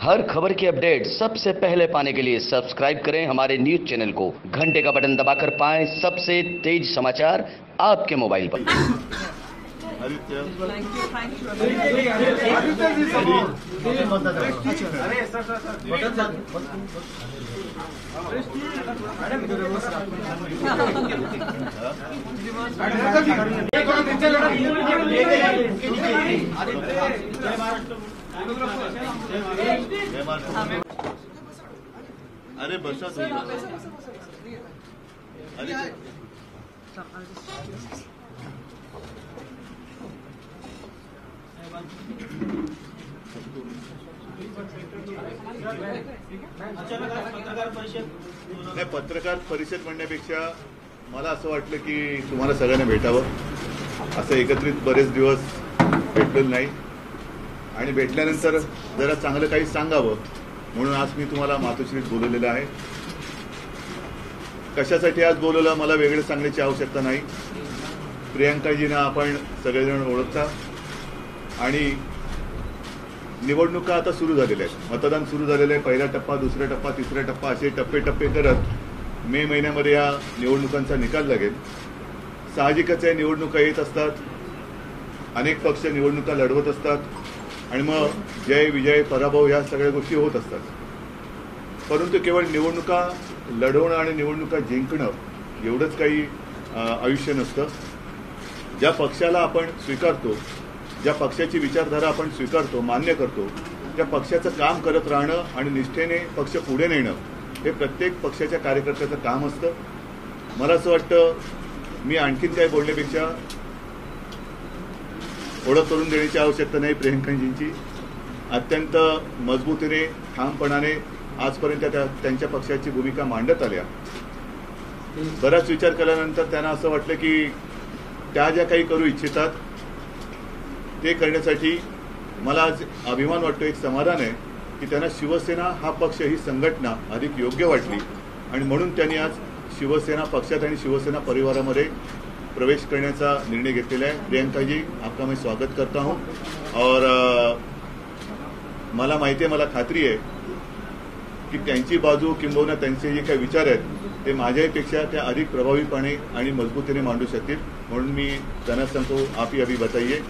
हर खबर की अपडेट सबसे पहले पाने के लिए सब्सक्राइब करें हमारे न्यूज चैनल को। घंटे का बटन दबाकर पाएं सबसे तेज समाचार आपके मोबाइल पर। अरे बसा अरे नाही, पत्रकार परिषद म्हणण्यापेक्षा मला असं वाटलं की तुम्हाला सगळ्यांना भेटावं. असं एकत्रित बरेच दिवस भेटलेलं नाही आणि भेटल्यानंतर जरा चांगलं काही सांगावं म्हणून आज मी तुम्हाला मातोश्रीत बोलवलेलं आहे. कशासाठी आज बोलवलं मला वेगळं सांगण्याची आवश्यकता नाही. प्रियंकाजींना आपण सगळेजण ओळखता आणि निवडणुका आता सुरू झालेल्या आहेत. मतदान सुरू झालेलं आहे. पहिला टप्पा, दुसरा टप्पा, तिसरा टप्पा असे टप्पे टप्पे करत मे महिन्यामध्ये या निवडणुकांचा निकाल लागेल. साहजिकच आहे, निवडणुका येत असतात, अनेक पक्ष निवडणुका लढवत असतात आणि मग जय विजय पराभव ह्या सगळ्या गोष्टी होत असतात. परंतु केवळ निवडणुका लढवणं आणि निवडणुका जिंकणं एवढंच काही आयुष्य नसतं. ज्या पक्षाला आपण स्वीकारतो, ज्या पक्षाची विचारधारा आपण स्वीकारतो, मान्य करतो, त्या पक्षाचं काम करत राहणं आणि निष्ठेने पक्ष पुढे नेणं हे प्रत्येक पक्षाच्या कार्यकर्त्याचं काम असतं. मला असं वाटतं मी आणखीन काही बोलण्यापेक्षा ओळख करून देण्याची आवश्यकता नाही. प्रियंकाजींची अत्यंत मजबूतीने, ठामपणाने आजपर्यंत त्यांच्या पक्षाची भूमिका मांडत आल्या. बराच विचार केल्यानंतर त्यांना असं वाटलं की त्या ज्या काही करू इच्छितात ते करण्यासाठी मला आज अभिमान वाटतो, एक समाधान आहे की त्यांना शिवसेना हा पक्ष, ही संघटना अधिक योग्य वाटली आणि म्हणून त्यांनी आज शिवसेना पक्षात आणि शिवसेना परिवारामध्ये प्रवेश करण्याचा निर्णय घेतलेला आहे. प्रियंका जी, आपका मैं स्वागत करता हूं और मला माहिती आहे, मला खात्री आहे की त्यांची बाजू किंबहुना त्यांचे जे काही विचार आहेत ते माझ्यापेक्षा त्या अधिक प्रभावीपणे आणि मजबूतीने मांडू शकतील. म्हणून मी त्यांना सांगतो, आप ही अभी बताइए.